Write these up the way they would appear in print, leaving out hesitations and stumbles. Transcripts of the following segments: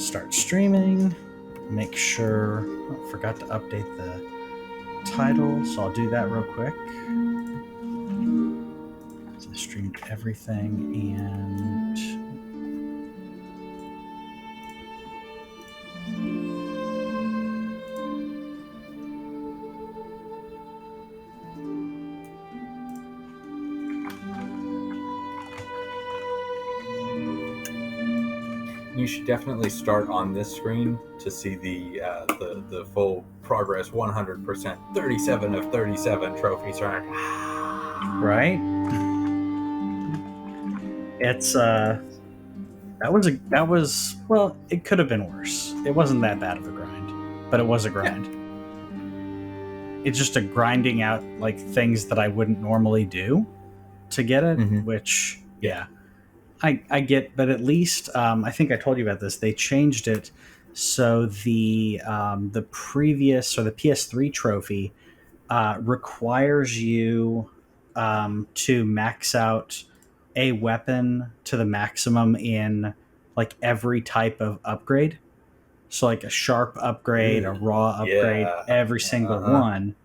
Start streaming. Make sure. Oh, forgot to update the title, so I'll do that real quick. So I streamed everything and. You should definitely start on this screen to see the full progress. 100%, 37 of 37 trophies earned. Right. It's that was well, it could have been worse. It wasn't that bad of a grind, but it was a grind. Yeah. It's just a grinding out like things that I wouldn't normally do to get it, which yeah. I get, but at least I think I told you about this. They changed it so the previous or the PS3 trophy requires you to max out a weapon to the maximum in like every type of upgrade. So like a sharp upgrade, a raw upgrade, every single one.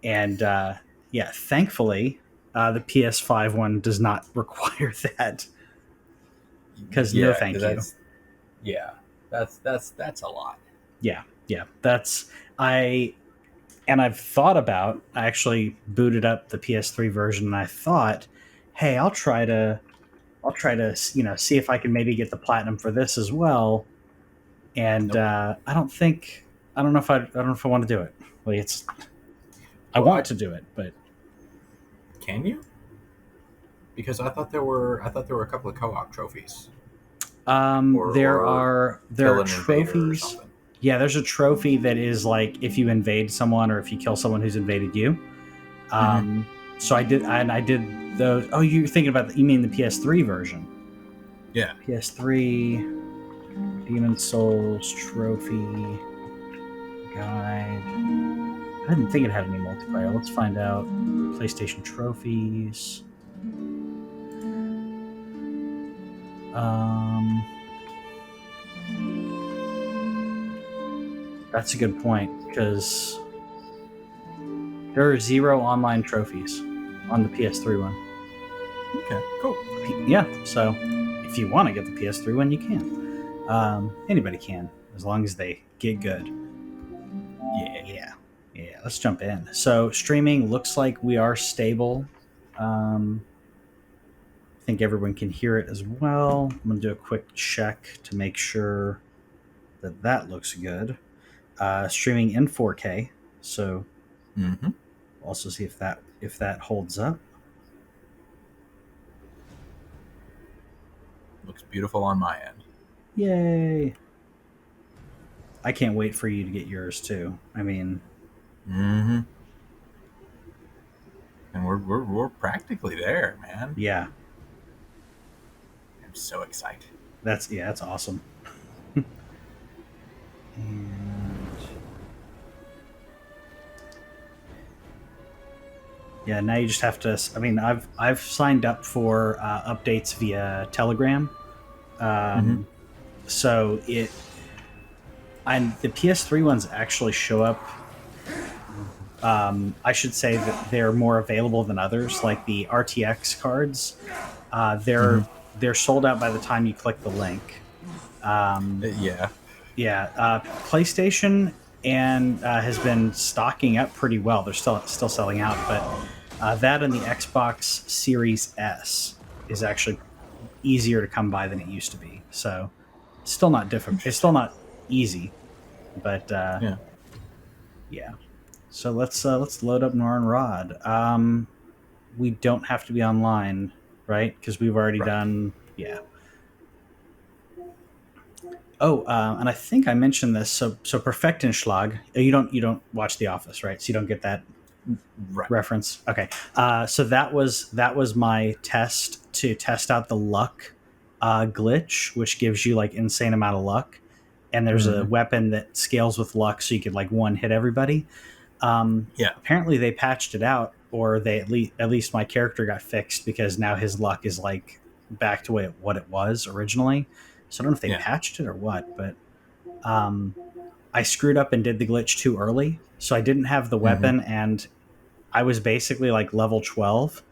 And thankfully. The PS5 one does not require that because no, thank you. That's a lot. Yeah. I've thought about. I actually booted up the PS3 version, and I thought, hey, I'll try to see if I can maybe get the platinum for this as well. And I don't know if I want to do it. Like I want to do it, but. Can you? Because I thought there were a couple of co-op trophies. There are trophies. Yeah, there's a trophy that is like if you invade someone or if you kill someone who's invaded you. So I did those. Oh, you're thinking about you mean the PS3 version? Yeah. PS3 Demon Souls trophy guide. I didn't think it had any multiplayer. Let's find out. PlayStation trophies. That's a good point because there are 0 online trophies on the PS3 one. Okay, cool. Yeah, so if you want to get the PS3 one, you can. Anybody can, as long as they get good. Yeah. Let's jump in. So streaming looks like we are stable. I think everyone can hear it as well. I'm going to do a quick check to make sure that looks good. Streaming in 4K, so we'll also see if that holds up. Looks beautiful on my end. Yay! I can't wait for you to get yours too. I mean, and we're practically there, man. Yeah. I'm so excited. That's awesome. And yeah, now you just have to. I mean, I've signed up for updates via Telegram, so the PS3 ones actually show up. I should say that they're more available than others, like the RTX cards. They're sold out by the time you click the link. PlayStation and has been stocking up pretty well. They're still selling out, but that and the Xbox Series S is actually easier to come by than it used to be. So it's still not difficult. It's still not easy, but yeah. So let's load up Nor and Rod. We don't have to be online, right? Because we've already done. Yeah. Oh, and I think I mentioned this. So Perfektenschlag. You don't watch The Office, right? So you don't get that reference. Okay. So that was my test to test out the luck glitch, which gives you like insane amount of luck. And there's a weapon that scales with luck, so you could like one hit everybody. Apparently they patched it out, or they at least my character got fixed because now his luck is like back to what it was originally. So I don't know if they patched it or what, but I screwed up and did the glitch too early. So I didn't have the Mm-hmm. weapon, and I was basically like level 12.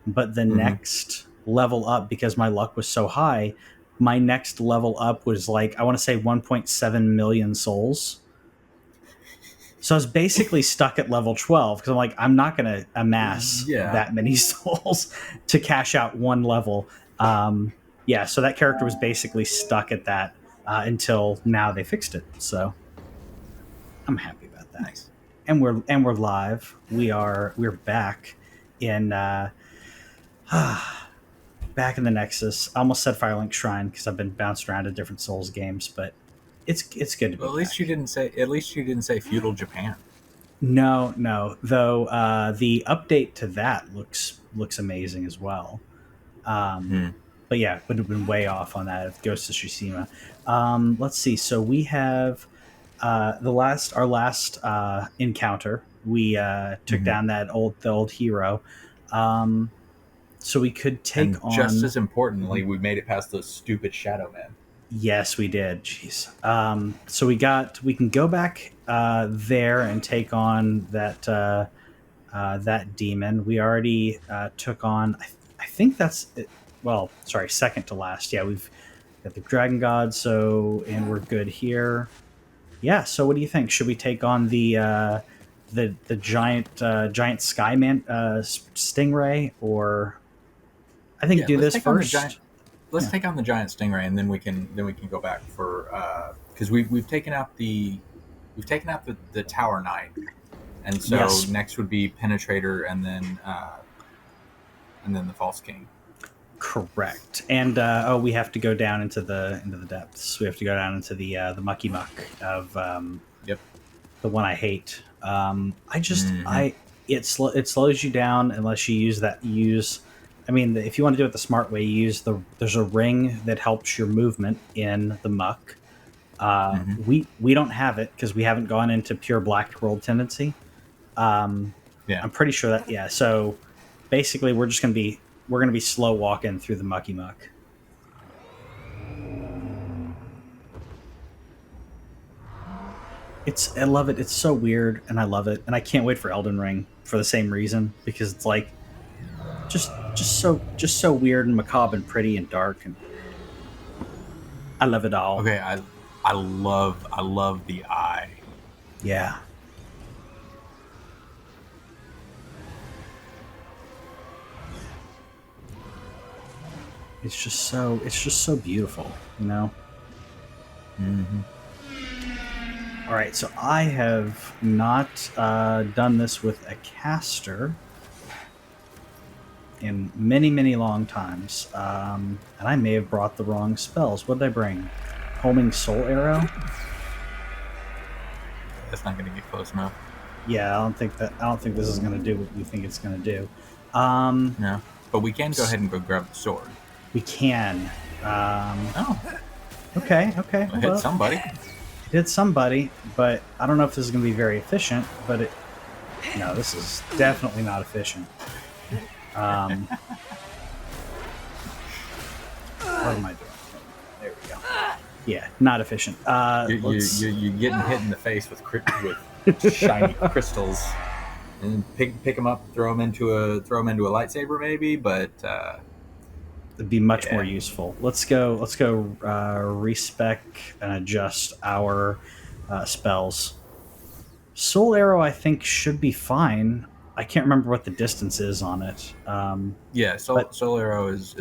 But the Mm-hmm. next level up, because my luck was so high, my next level up was like, I want to say 1.7 million souls. So I was basically stuck at level 12 because I'm like, I'm not going to amass Yeah. that many souls to cash out one level. Yeah, so that character was basically stuck at that until now they fixed it. So I'm happy about that. Nice. And we're live. We're back in back in the Nexus. I almost said Firelink Shrine because I've been bounced around to different Souls games, but it's good to Well, be at least you back. didn't say. At least you didn't say feudal Japan. No, no. Though the update to that looks amazing as well. Um, Hmm. but yeah, would have been way off on that with Ghost of Tsushima. Let's see. So we have our last encounter. We took Mm-hmm. down the old hero. Um, so we could take And just on. as importantly, we made it past those stupid shadow men. Yes, we did. Jeez. So we can go back there and take on that demon. We already took on. I think that's it. Well, sorry, second to last. Yeah, we've got the dragon god. So and we're good here. Yeah. So what do you think? Should we take on the giant skyman stingray, or I think Yeah, do let's this take on the giant. first? Let's Yeah. take on the giant stingray, and then we can go back for because we've taken out the tower knight, and so Yes. next would be penetrator, and then the false king. Correct. And we have to go down into the depths. We have to go down into the mucky muck of Yep. the one I hate. I just Mm-hmm. I it slows you down unless you use. I mean, if you want to do it the smart way, you use there's a ring that helps your movement in the muck. Mm-hmm. We don't have it because we haven't gone into pure black world tendency. Um, Yeah. I'm pretty sure that yeah. So basically, we're gonna be slow walking through the mucky muck. I love it. It's so weird, and I love it, and I can't wait for Elden Ring for the same reason because it's like just so weird and macabre and pretty and dark, and I love it all. Okay. I love the eye. Yeah, it's just so beautiful, you know. Mm-hmm. All right, so I have not done this with a caster in many long times, and I may have brought the wrong spells. What did I bring? Homing Soul Arrow. That's not going to get close enough. Yeah, I don't think this is going to do what we think it's going to do. Um, No. But we can go ahead and go grab the sword. we can. Um, Oh, okay, I hold hit up. somebody. It hit somebody, but I don't know if this is going to be very efficient. But no, this is definitely not efficient. Um, what am I doing? There we go. Yeah, not efficient. You're getting hit in the face with shiny crystals, and pick them up, throw them into a lightsaber maybe. But It'd be much more yeah, useful. Let's go respec and adjust our spells. Soul Arrow, I think, should be fine. I can't remember what the distance is on it. yeah. But Soul Arrow is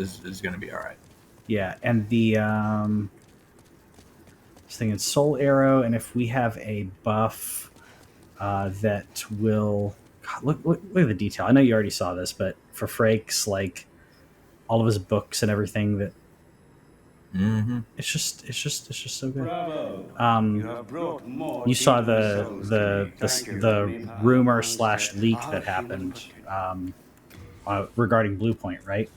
going to be all right. yeah, and the I was thinking Soul Arrow, and if we have a buff that will God, look at the detail. I know you already saw this, but for Frakes, like all of his books and everything, that Mm-hmm. it's just so good. Bravo! You Um, have brought more you saw demon souls to me. Thank you, the Reaper. rumor One slash step, leak our that human happened cooking. regarding Blue Point, right?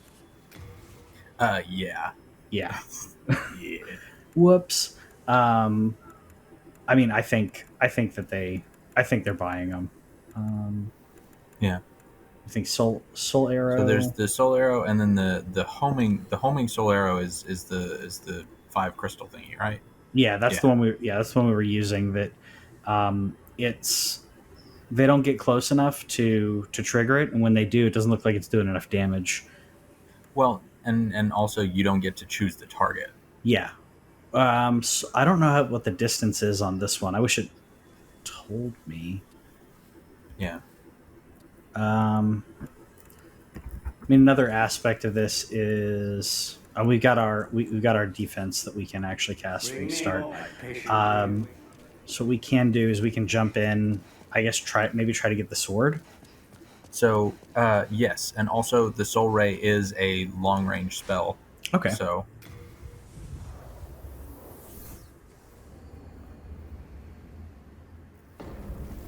Yeah, Yeah. yeah. Whoops. Um, I mean, I think they're buying them. Um, Yeah. I think Soul So there's Arrow. the Soul Arrow, and then the homing Soul Arrow is the 5 crystal thingy, right? Yeah, that's the one we were using. That it's they don't get close enough to trigger it, and when they do, it doesn't look like it's doing enough damage. Well, and also you don't get to choose the target. Yeah. So I don't know what the distance is on this one. I wish it told me. Yeah. I mean, another aspect of this is we've got our defense that we can actually cast Bring me restart. all patient So what we can do is we can jump in. I guess try to get the sword. So yes, and also the Soul Ray is a long range spell. Okay. So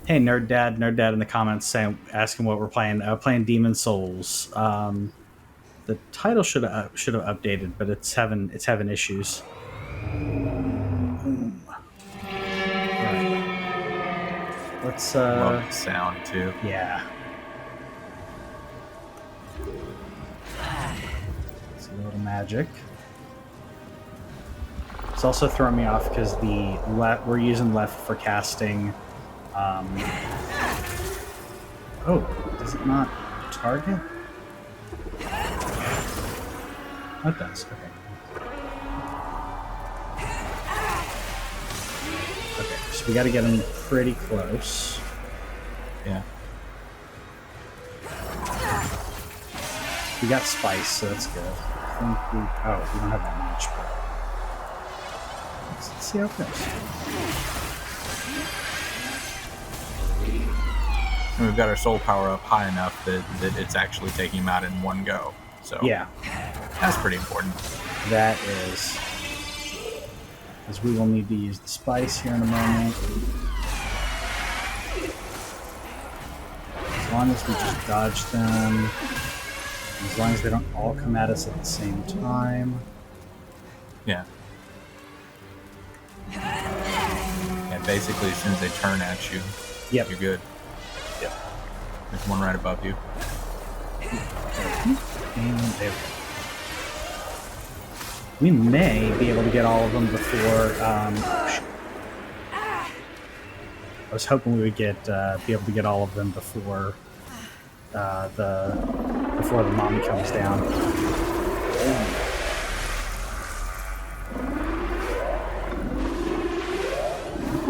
Hey, Nerd Dad in the comments asking what we're playing. Playing Demon Souls. The title should have updated, but it's having issues. Boom. All right. Let's. love the sound too. Yeah. It's a little magic. It's also throwing me off because we're using left for casting. Oh, does it not target? Oh, it does. Okay. Okay, so we got to get him pretty close. Yeah. We got spice, so that's good. I think we don't have that much, but let's see how it goes. And we've got our soul power up high enough that it's actually taking him out in one go. So Yeah, that's pretty important. that is. Because we will need to use the spice here in a moment. As long as we just dodge them. As long as they don't all come at us at the same time. Yeah. Yeah, basically as soon as they turn at you, Yep. you're good. Yep. There's one right above you. And there we go. We may be able to get all of them before. I was hoping we would be able to get all of them before the mommy comes down.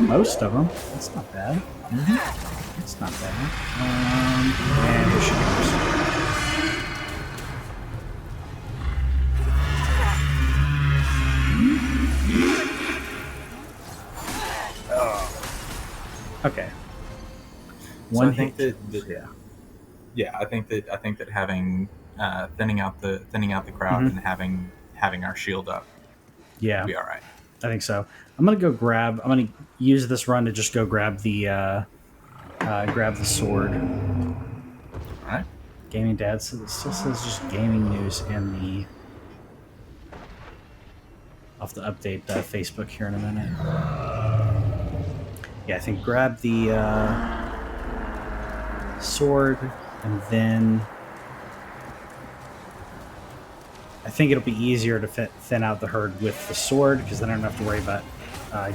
Most of them. That's not bad. It's not bad. And here she goes. Okay. So One I think hit. I think that having thinning out the crowd and having our shield up, Yeah, will be all right. I think so. I'm gonna use this run to just go grab the sword. All right. Gaming Dad says it still says just gaming news in the. I'll have to update Facebook here in a minute. Yeah, I think grab the sword, and then I think it'll be easier to thin out the herd with the sword, because then I don't have to worry about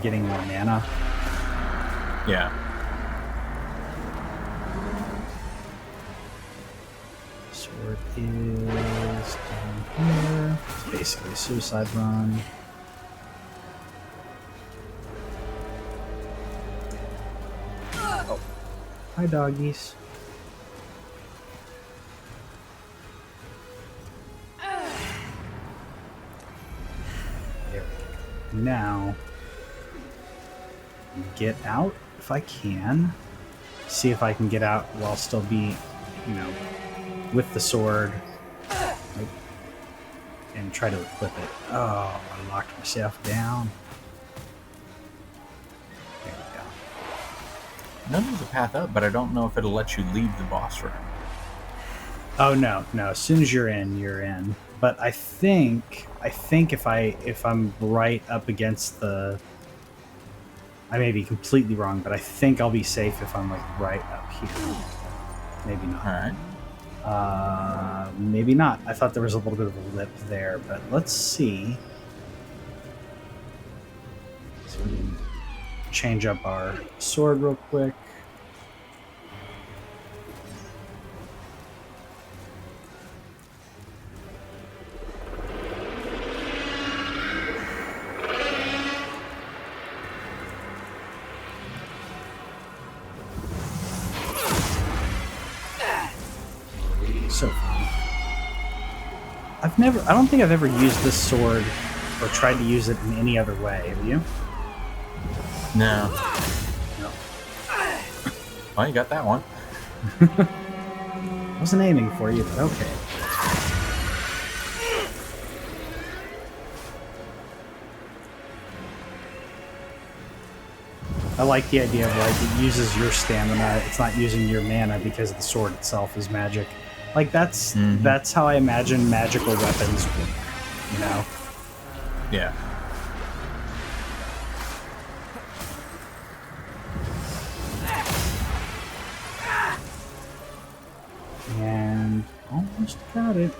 getting more mana. Yeah. Sword is down here. It's basically a suicide run. Oh. Hi, doggies. There we go. Now, get out if I can. See if I can get out while still be, with the sword. And try to equip it. Oh, I locked myself down. There we go. I know there's a path up, but I don't know if it'll let you leave the boss room. Oh no! As soon as you're in, you're in. But I think if I'm right up against the, I may be completely wrong, but I think I'll be safe if I'm like right up here. Maybe not. All right. Maybe not. I thought there was a little bit of a lip there, but let's see. change up our sword real quick. So fun. I don't think I've ever used this sword or tried to use it in any other way. Have you? No. No. Well, you got that one. Wasn't aiming for you, but okay. I like the idea of like it uses your stamina. It's not using your mana because the sword itself is magic. Like that's how I imagine magical weapons work. You know? Yeah. And almost got it.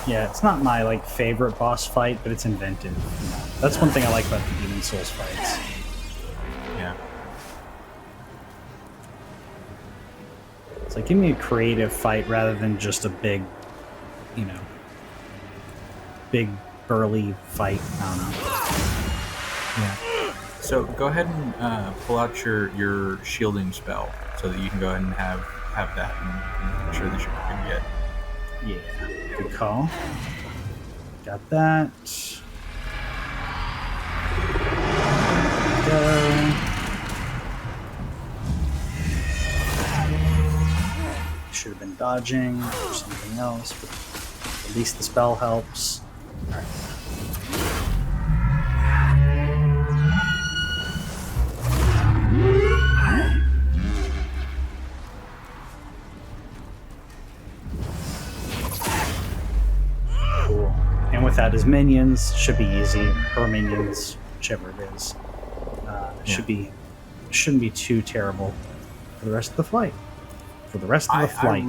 Yeah, it's not my like favorite boss fight, but it's inventive. You know? That's one thing I like about the Demon Souls fights. Yeah. It's like give me a creative fight rather than just a big, you know, big burly fight. I don't know. Yeah. So go ahead and pull out your shielding spell so that you can go ahead and have that and make sure that you're good yet. Yeah, good call. Got that. Go. Should have been dodging or something else, but at least the spell helps. All right. Cool. And without his minions, should be easy. Her minions, whichever it is, shouldn't be too terrible for the rest of the flight. For the rest of the flight.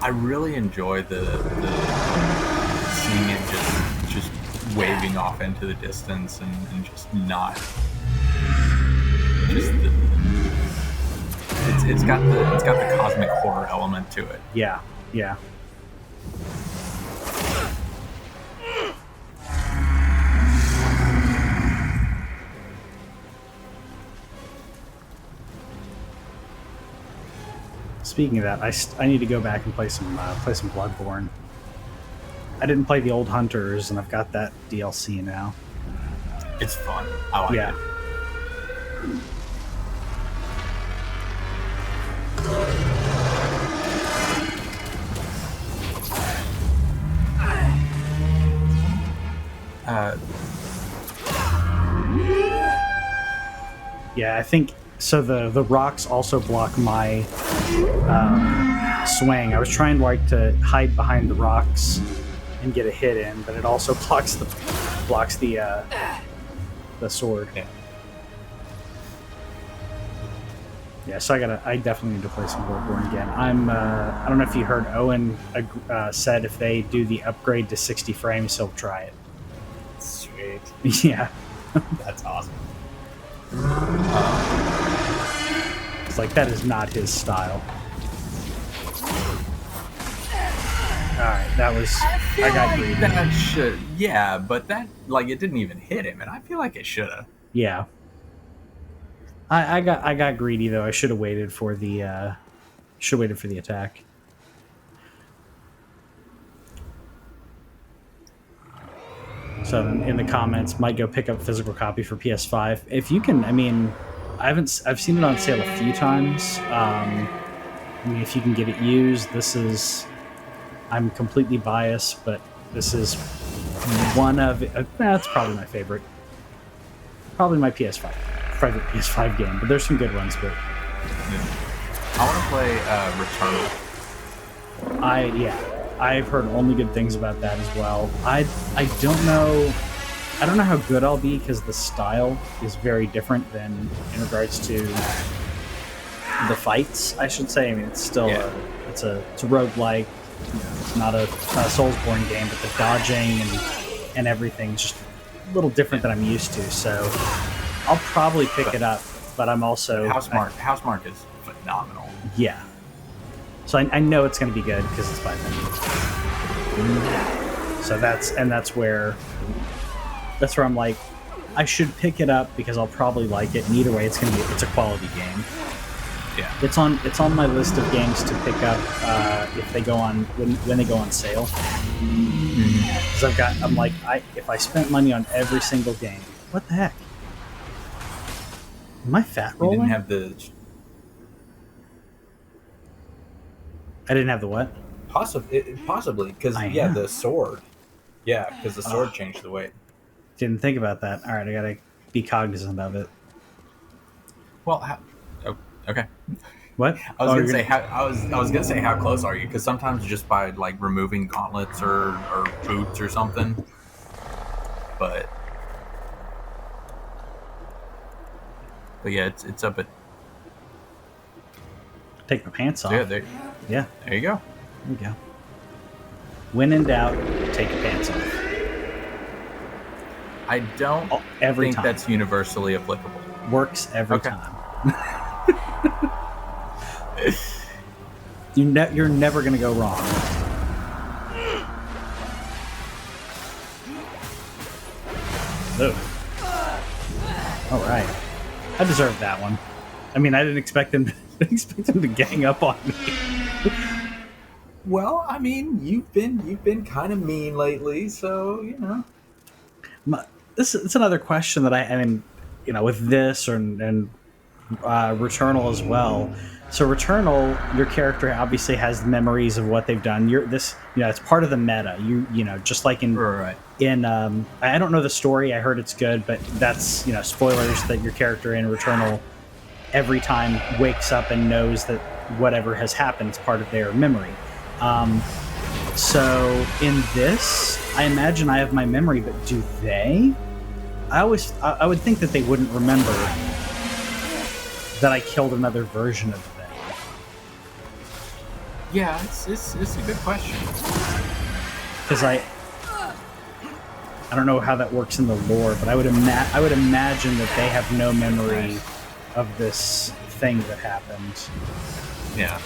I really enjoy the seeing it just waving off into the distance and just not just it's got the cosmic horror element to it. Yeah. Speaking of that, I need to go back and play some Bloodborne. I didn't play the old Hunters, and I've got that DLC now. It's fun. I like it. Yeah, I think so. The rocks also block my swing. I was trying like to hide behind the rocks and get a hit in, but it also blocks the sword. Yeah, so I definitely need to play some Bloodborne again. I don't know if you heard Owen said if they do the upgrade to 60 frames, he'll try it. Sweet. Yeah. That's awesome. It's like that is not his style. Alright, that was I got greedy. That should but that it didn't even hit him, and I feel like it should have. Yeah. I got greedy though. I should have waited for the attack. So in the comments, might go pick up physical copy for PS5 if you can. I mean, I've seen it on sale a few times. I mean, if you can get it used, I'm completely biased, but this is one of that's probably my favorite. Probably my favorite PS5 game, but there's some good ones. But yeah. I want to play Returnal. I've heard only good things about that as well. I don't know I don't know how good I'll be because the style is very different than in regards to the fights. I should say. I mean, it's still it's a roguelike. It's not a Soulsborne game, but the dodging and everything's just a little different than I'm used to. So I'll probably pick it up, but I'm also Housemarque is phenomenal. Yeah. So I know it's going to be good because it's by them. So that's where I'm like, I should pick it up because I'll probably like it. And either way, it's a quality game. Yeah. It's on my list of games to pick up if they go on when they go on sale. Because if I spent money on every single game, what the heck? Am I fat rolling? You didn't have the. I didn't have the what? Possibly because the sword. Yeah, because the sword changed the weight. Didn't think about that. All right, I gotta be cognizant of it. Well, okay. What? I was gonna say how close are you? Because sometimes just by like removing gauntlets or boots or something, but yeah, it's up at. Take my pants off. Yeah, there you go. There you go. When in doubt, take your pants off. I don't think that's universally applicable. Works every time. You're never going to go wrong. Ooh. All right. I deserved that one. I mean, I didn't expect him to gang up on me. Well, I mean, you've been kind of mean lately, so you know. It's another question that I mean, with this and Returnal as well. So Returnal, your character obviously has memories of what they've done. It's part of the meta. Just like in I don't know the story. I heard it's good, but that's spoilers that your character in Returnal every time wakes up and knows that whatever has happened is part of their memory. So in this, I imagine I have my memory, but do they? I would think that they wouldn't remember that I killed another version of them. Yeah, it's a good question. Because I don't know how that works in the lore, but I would imagine that they have no memory of this thing that happened. Yeah.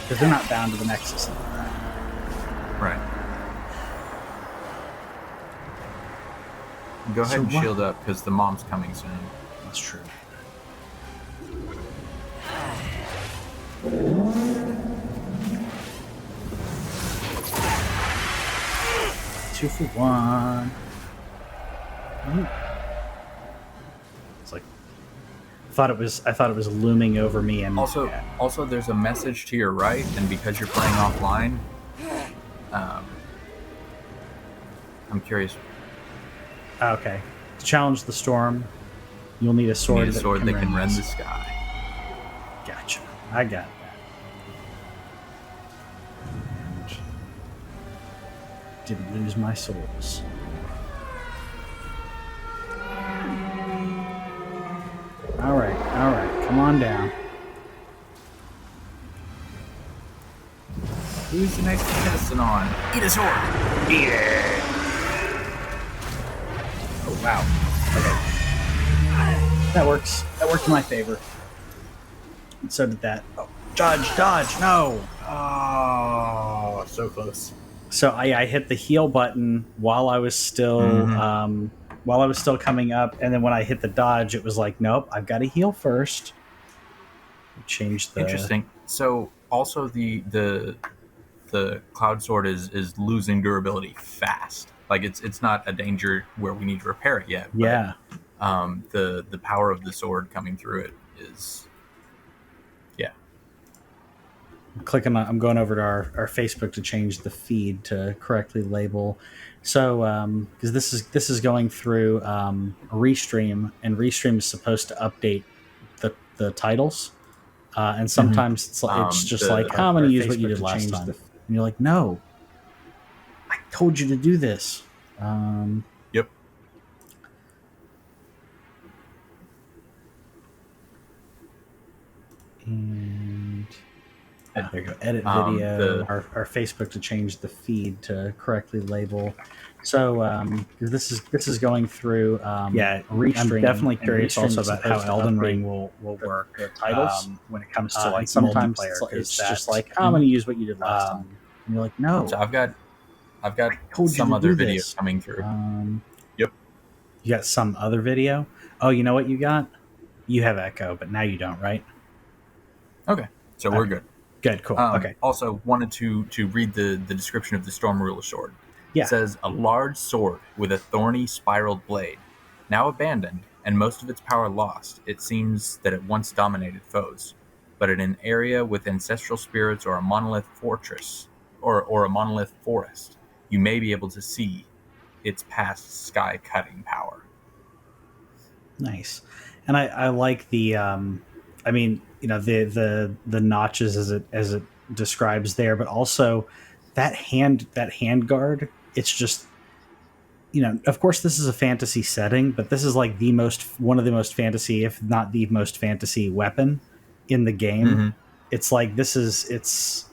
Because they're not bound to the Nexus. Right. Go ahead and shield up, because the mom's coming soon. That's true. Two for one. It's like I thought it was looming over me, and also there's a message to your right, and because you're playing offline, I'm curious. Okay, to challenge the storm, you'll need a sword, that can rend the sky. Gotcha. I got that. Didn't lose my souls. All right, come on down. Who's the next contestant on? Eat a sword! Eat it! Oh, wow. Okay. That works. That worked in my favor. And so did that. Oh, dodge, no! Oh, so close. So I hit the heal button while I was still coming up, and then when I hit the dodge, it was like, nope, I've got to heal first. Changed the. Interesting. So also the cloud sword is losing durability fast. Like it's not a danger where we need to repair it yet. But, yeah. The power of the sword coming through it is. I'm going over to our Facebook to change the feed to correctly label. So, because this is going through Restream, and Restream is supposed to update the titles, and sometimes it's just like, I'm going to use what you did last time, and you're like, no, I told you to do this. Yep. There you go. Edit Um, video. the Our Facebook to change the feed to correctly label. So this is going through. Yeah, I'm definitely curious also about how Elden Ring will work the titles when it comes to like sometimes multiplayer. it's Because just like, I'm going to use what you did last time, and you're like, no, so I've got I told you some to other do videos this. coming through. Yep. You got some other video. Oh, you know what you got? You have echo, but now you don't, right? Okay, so we're good. Good, cool. Okay. Also, wanted to read the description of the Storm Ruler sword. Yeah. It says, a large sword with a thorny spiraled blade. Now abandoned, and most of its power lost, it seems that it once dominated foes. But in an area with ancestral spirits or a monolith fortress, or a monolith forest, you may be able to see its past sky-cutting power. Nice. And I like the I mean, you know, the notches as it describes there, but also that hand guard, it's just, you know, of course this is a fantasy setting, but this is like one of the most fantasy, if not the most fantasy weapon in the game. Mm-hmm. It's like it's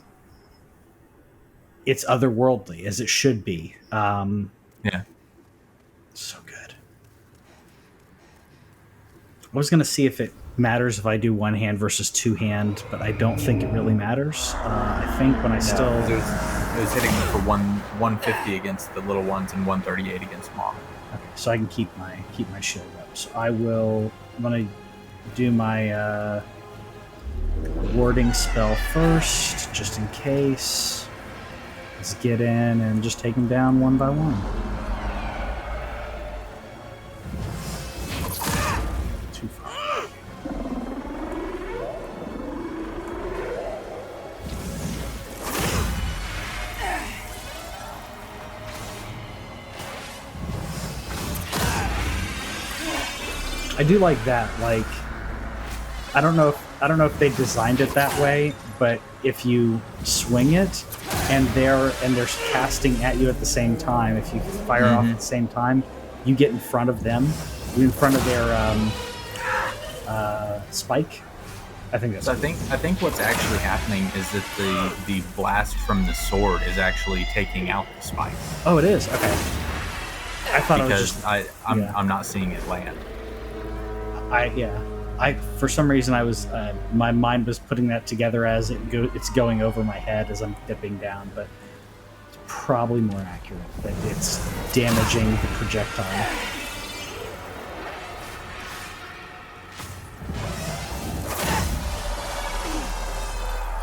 otherworldly as it should be. Yeah. So good. I was going to see if it matters if I do one hand versus two hand, but I don't think it really matters. I think when I it was hitting for 150 against the little ones and 138 against mom. Okay, so I can keep my shield up. So I'm going to do my warding spell first, just in case. Let's get in and just take them down one by one. Too far. I do like that. Like, I don't know if they designed it that way, but if you swing it and they're casting at you at the same time, if you fire off at the same time, you get in front of them. You're in front of their spike. I think that's. So I think what's actually happening is that the blast from the sword is actually taking out the spike. Oh, it is. Okay. I thought because it was just, I'm not seeing it land. I for some reason I was my mind was putting that together as it's going over my head as I'm dipping down, but it's probably more accurate that it's damaging the projectile.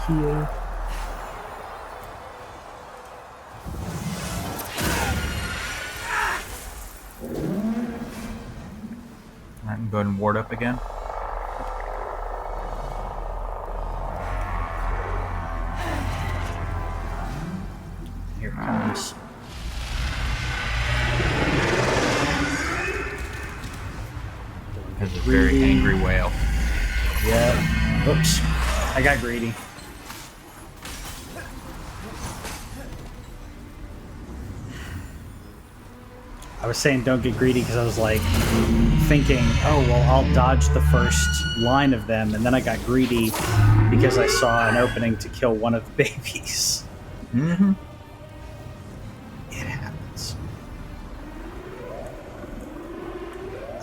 Here. Alright, go ahead and ward up again. Here it comes. There's a very angry whale. Yeah. Oops. I got greedy. I was saying don't get greedy because I was like thinking, oh, well, I'll dodge the first line of them. And then I got greedy because I saw an opening to kill one of the babies. Mm-hmm. It happens.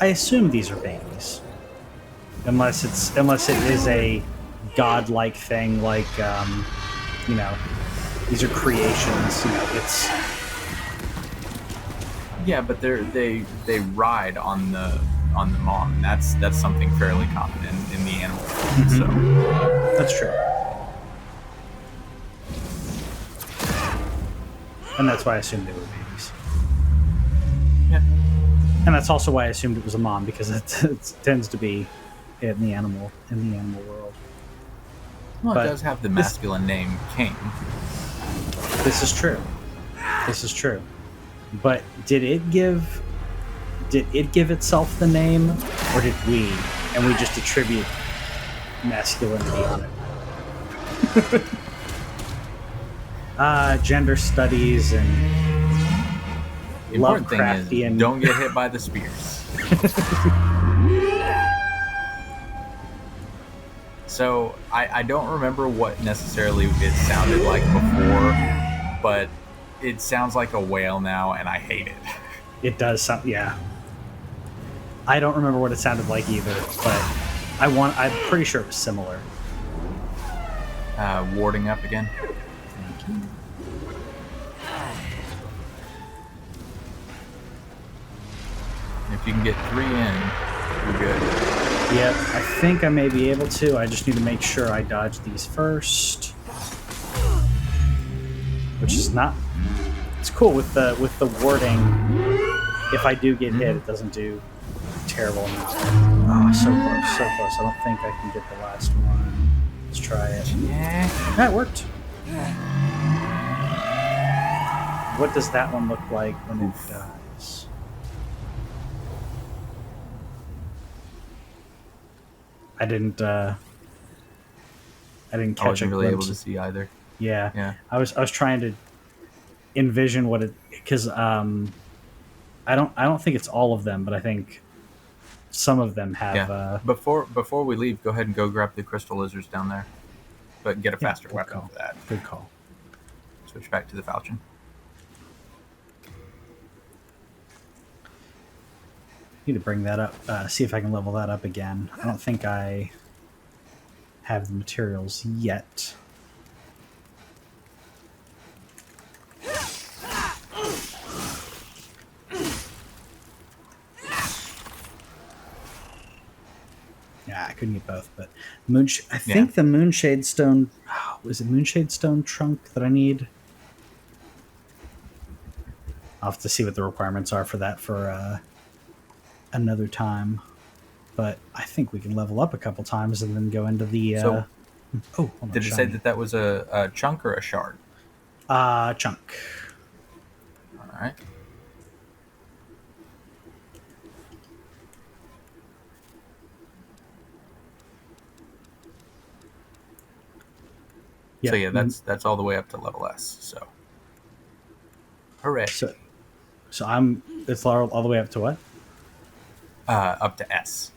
I assume these are babies. Unless it is a godlike thing, like, you know, these are creations, you know, it's... Yeah, but they ride on the mom. That's something fairly common in the animal world. So that's true. And that's why I assumed they were babies. Yeah. And that's also why I assumed it was a mom, because it tends to be in the animal world. Well, But it does have the masculine name King. This is true. But did it give itself the name, or did we? And we just attribute masculinity on it. Gender studies and The important thing is Lovecraftian. don't get hit by the spears. So I don't remember what necessarily it sounded like before, but it sounds like a whale now, and I hate it. It does sound, yeah. I don't remember what it sounded like either, but I'm pretty sure it was similar. Warding up again. Thank you. If you can get 3 in, you're good. Yep, I think I may be able to. I just need to make sure I dodge these first. Which is not... It's cool with the warding. If I do get hit, it doesn't do terrible amount. Oh, so close, so close. I don't think I can get the last one. Let's try it. Yeah. That worked. What does that one look like when it dies? I didn't catch I wasn't a really able glimpse. to see either. Yeah. I was trying to envision what it, because I don't think it's all of them, but I think some of them have. Before we leave, go ahead and go grab the crystal lizards down there, but get a faster weapon call. for that. Good call. Switch back to the falchion. Need to bring that up. See if I can level that up again. I don't think I have the materials yet. Yeah, I couldn't get both, but I think the Moonshade Stone... Oh, was it Moonshade Stone trunk that I need? I'll have to see what the requirements are for that for another time. But I think we can level up a couple times and then go into the... So, hold on, did it say that was a chunk or a shard? Chunk. All right. Yep. So yeah, that's all the way up to level S. So, hooray! So it's all the way up to what? Up to S.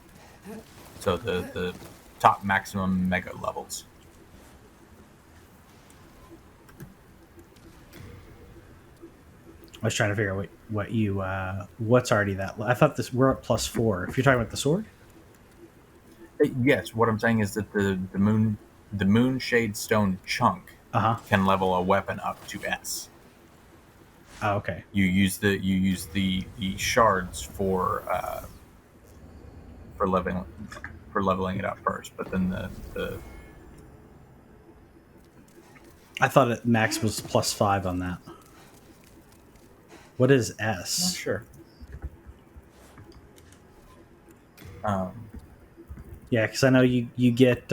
So the top maximum mega levels. I was trying to figure out what's already that. I thought we're at +4. If you're talking about the sword. Yes, what I'm saying is that the Moonshade Stone chunk can level a weapon up to S. Oh, okay. You use the shards for leveling it up first, but then the I thought max was +5 on that. What is S? Not sure. Yeah, because I know you get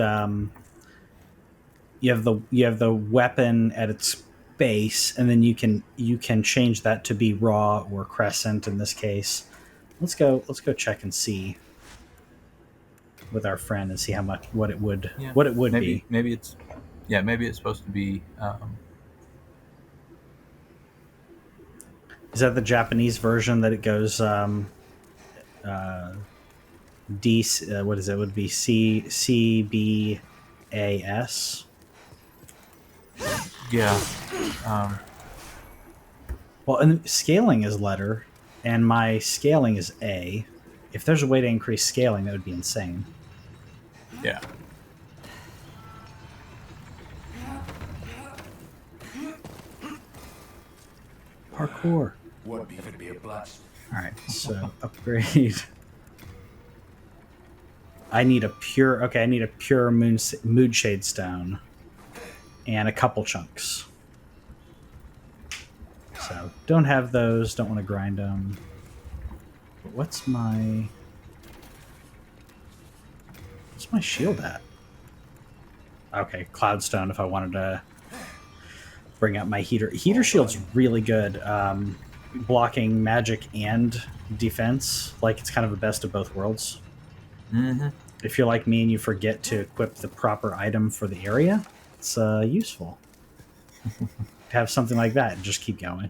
you have the weapon at its base, and then you can change that to be raw or crescent in this case. Let's go check and see with our friend and see how much what it would be. Maybe it's supposed to be. Is that the Japanese version that it goes D? What is it? Would be CBAS. Yeah. Well, and scaling is letter, and my scaling is A. If there's a way to increase scaling, that would be insane. Yeah. Parkour. Would be a blast. All right, so upgrade. I need a pure Moonshade Stone and a couple chunks. So don't have those. Don't want to grind them. But what's my shield at? Okay, Cloudstone. If I wanted to bring up my heater shield's really good. Blocking magic and defense. Like, it's kind of the best of both worlds. Mm-hmm. If you're like me and you forget to equip the proper item for the area, it's useful. Have something like that and just keep going.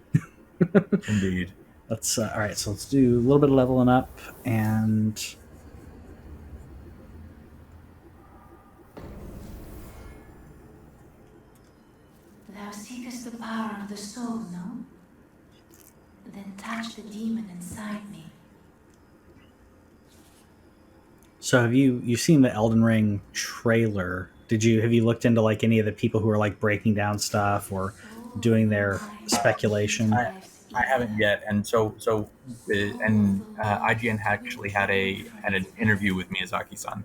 Indeed. Let's all right. So let's do a little bit of leveling up, and power of the soul, no? Then touch the demon inside me. So have you've seen the Elden Ring trailer? Have you looked into like any of the people who are like breaking down stuff or doing their speculation? I haven't yet, and IGN actually had an interview with Miyazaki-san,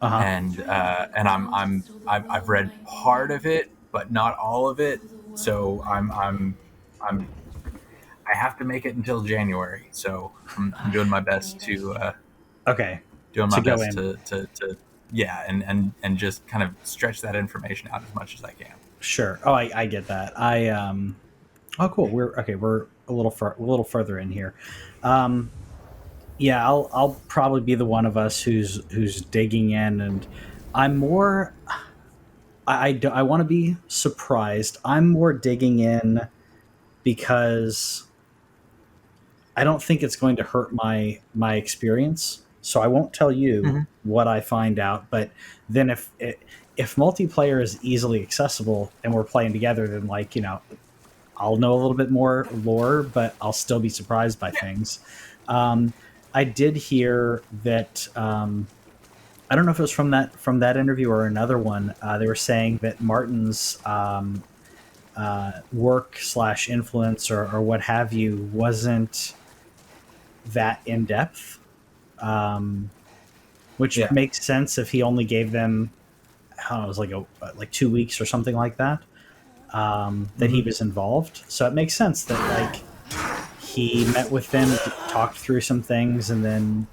Uh-huh. and I've read part of it, but not all of it. So I'm I have to make it until January. So I'm doing my best to Okay. doing To my go best in. to yeah, and just kind of stretch that information out as much as I can. Sure. Oh, I get that. Oh, cool. We're a little further in here. Yeah, I'll probably be the one of us who's digging in, and I'm more. I want to be surprised. I'm more digging in because I don't think it's going to hurt my experience. So I won't tell you Mm-hmm. what I find out. But then if multiplayer is easily accessible and we're playing together, then I'll know a little bit more lore, but I'll still be surprised by things. Um, I did hear that. I don't know if it was from that interview or another one. They were saying that Martin's work slash influence or what have you wasn't that in depth, which Yeah. makes sense if he only gave them, I don't know, it was like 2 weeks or something like that. That he Mm-hmm. was involved, so it makes sense that like he met with them, talked through some things, and then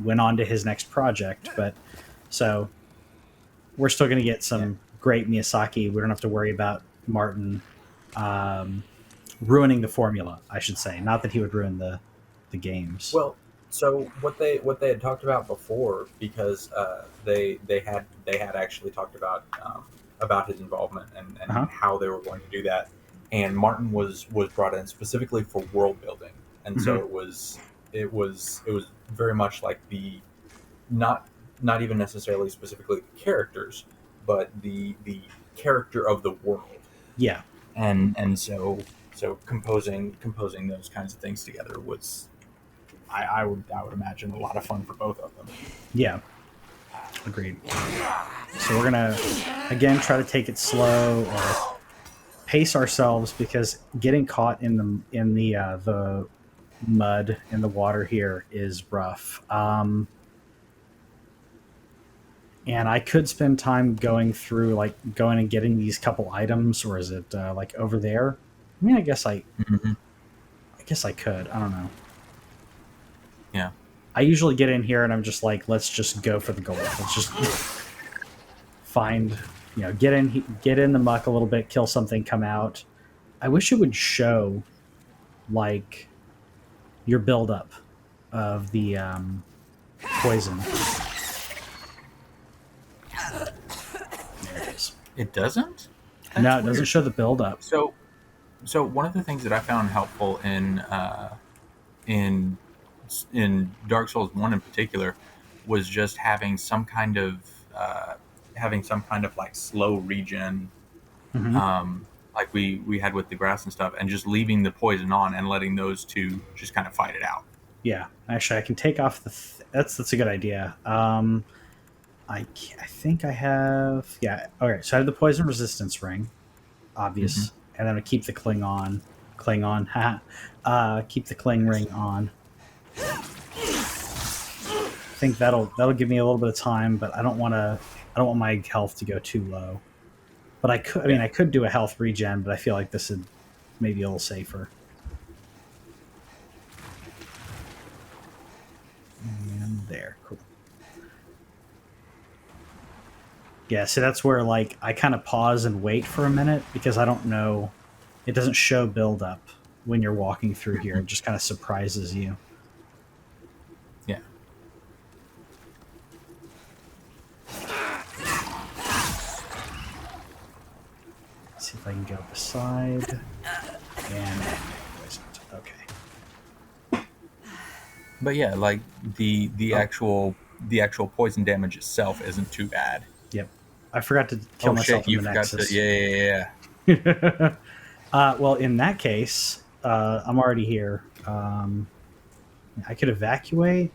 went on to his next project. But so we're still going to get Yeah. some great Miyazaki. We don't have to worry about Martin um, ruining the formula, I should say. Not that he would ruin the games. Well, so what they had talked about before, because they had actually talked about his involvement and Uh-huh. how they were going to do that, and Martin was brought in specifically for world building, and so Mm-hmm. it was very much like the not not even necessarily specifically the characters, but the character of the world, Yeah. and so composing those kinds of things together was I would imagine a lot of fun for both of them. Yeah. Agreed. So we're gonna again try to take it slow or pace ourselves because getting caught in the mud in the water here is rough. And I could spend time going through like going and getting these couple items, or is it like over there? I mean, Mm-hmm. I guess I could. I don't know. Yeah. I usually get in here and I'm just like, let's just go for the gold. Let's just find, get in the muck a little bit, kill something, come out. I wish it would show like your buildup of the poison. There it is. It doesn't? No, That's it doesn't weird. show the buildup. So one of the things that I found helpful in in Dark Souls 1 in particular was just having some kind of like slow regen, Hmm. like we had with the grass and stuff, and just leaving the poison on and letting those two just kind of fight it out. Yeah, actually, I can take off the. That's a good idea. I think I have. Yeah. Okay. So I have the poison resistance ring, Mm-hmm. obvious, and then I keep the cling on. Keep the cling Yes. ring on. I think that'll give me a little bit of time, but I don't want to. I don't want my health to go too low. But I could. I mean, Yeah. I could do a health regen, but I feel like this would maybe a little safer. And there, cool. Yeah, so that's where like I kind of pause and wait for a minute because I don't know. It doesn't show build up when you're walking through here. It just kind of surprises you. Yeah. Let's see if I can go beside and okay. But yeah, like the actual poison damage itself isn't too bad. Yep. I forgot to kill Oh myself shit, in you the forgot to Nexus. yeah. Yeah, Well, in that case, I'm already here. I could evacuate.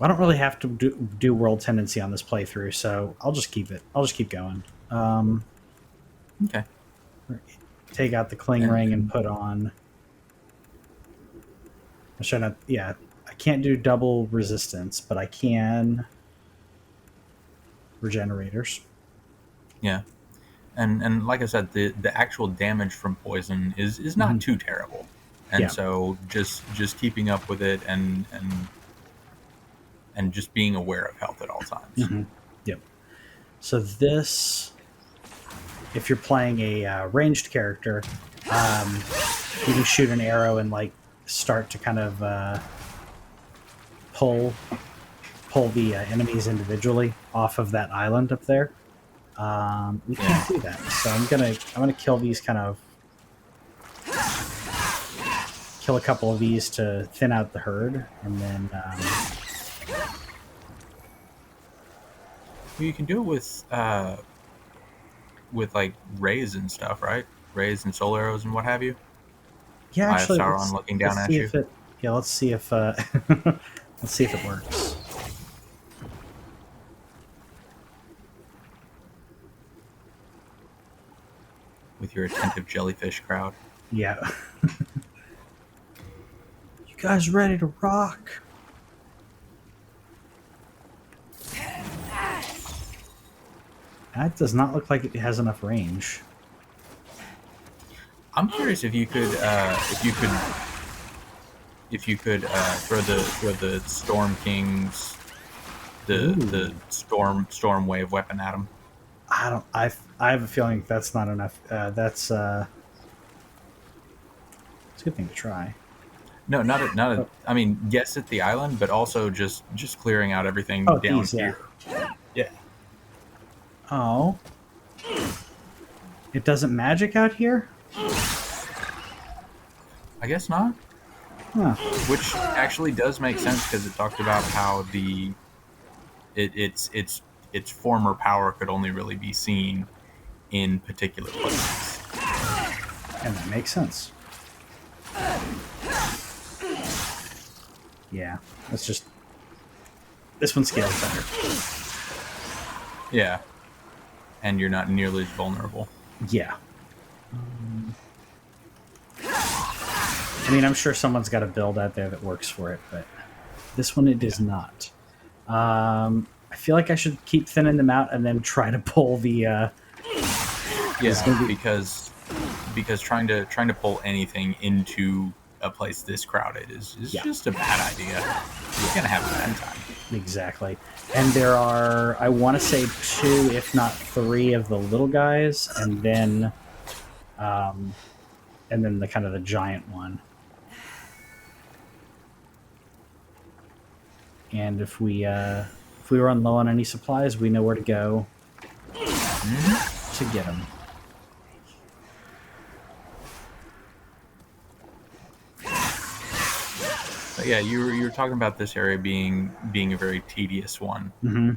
I don't really have to do world tendency on this playthrough, so I'll just keep it. I'll just keep going. Okay. Take out the cling And- ring and put on. I'm trying to. Yeah, I can't do double resistance, but I can regenerators. Yeah. And like I said, the actual damage from poison is not too terrible, and Yeah. so just keeping up with it and just being aware of health at all times. Yep. So this, if you're playing a ranged character, you can shoot an arrow and like start to kind of pull the enemies individually off of that island up there. We can't do that, so I'm gonna kill these kill a couple of these to thin out the herd, and then Well, you can do it with like rays and stuff, right? Rays and soul arrows and what have you. yeah, I have actually, Sauron looking down let's at see you. if it. Yeah, let's see if let's see if it works. With your attentive jellyfish crowd. Yeah. You guys ready to rock? That does not look like it has enough range. I'm curious if you could throw the Storm King's the storm wave weapon at him. I don't. I have a feeling that's not enough. It's a good thing to try. No, not a. I mean, yes, at the island, but also just clearing out everything Oh, down these, yeah. here. Yeah. Oh, it doesn't magic out here. I guess not. Huh. Which actually does make sense because it talked about how its former power could only really be seen in particular places. And that makes sense. Yeah, that's just this one scales better. Yeah. And you're not nearly as vulnerable. Yeah. I mean, I'm sure someone's got a build out there that works for it, but this one it does not. I feel like I should keep thinning them out and then try to pull the. Yeah, because trying to pull anything into a place this crowded is just a bad idea. You're gonna have a bad time. Exactly. And there are, I want to say 2, if not 3, of the little guys, and then the kind of the giant one. And if we run low on any supplies, we know where to go to get them. But yeah, you were talking about this area being a very tedious one, and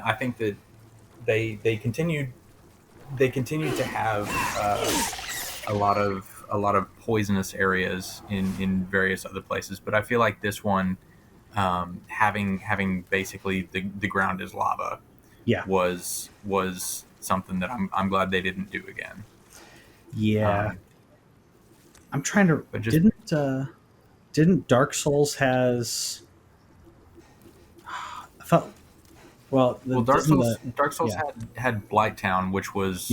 I think that they continued to have a lot of poisonous areas in various other places, but I feel like this one, having basically the ground is lava, was something that I'm glad they didn't do again. Yeah, I'm trying to. But just, Didn't Dark Souls has? I thought. Well, Dark Souls had Blighttown, which was